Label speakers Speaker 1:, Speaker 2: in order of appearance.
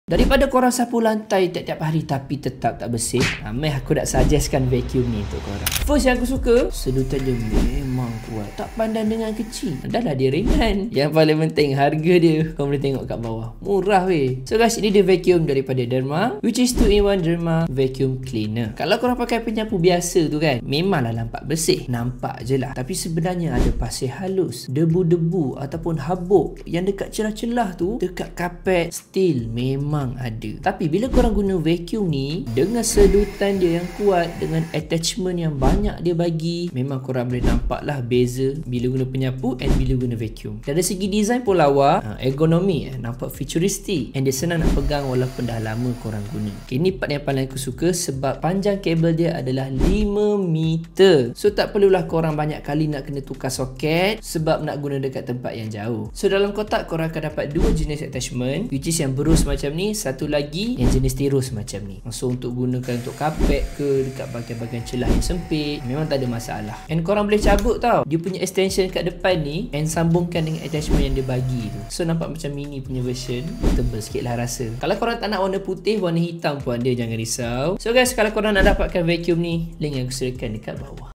Speaker 1: Daripada korang sapu lantai tiap-tiap hari tapi tetap tak bersih, aku nak suggestkan vacuum ni untuk korang. First yang aku suka, sedutan dia memang kuat, tak pandang dengan kecil. Dah lah dia ringan. Yang paling penting harga dia, kau boleh tengok kat bawah, murah weh. So guys, ini dia vacuum daripada Derma, which is 2-in-1 Derma Vacuum Cleaner. Kalau korang pakai penyapu biasa tu kan, memanglah nampak bersih, nampak je lah. Tapi sebenarnya ada pasir halus, debu-debu ataupun habuk yang dekat celah-celah tu, dekat kapet, still memang ada. Tapi bila korang guna vacuum ni dengan sedutan dia yang kuat, dengan attachment yang banyak dia bagi, memang korang boleh nampak lah beza bila guna penyapu and bila guna vacuum. Dari segi design pun lawa, ergonomi, nampak futuristic, and dia senang nak pegang walaupun dah lama korang guna. Okay, ni part yang paling aku suka sebab panjang kabel dia adalah 5 meter. So tak perlulah korang banyak kali nak kena tukar soket sebab nak guna dekat tempat yang jauh. So dalam kotak korang akan dapat 2 jenis attachment, which is yang berus macam ni, satu lagi yang jenis tirus macam ni. So untuk gunakan untuk kapet ke dekat bahagian-bahagian celah yang sempit, memang tak ada masalah. And korang boleh cabut tau dia punya extension kat depan ni and sambungkan dengan attachment yang dia bagi tu. So nampak macam mini punya version, tebal sikit lah rasa. Kalau korang tak nak warna putih, warna hitam pun ada, jangan risau. So guys, kalau korang nak dapatkan vacuum ni, link yang aku sediakan dekat bawah.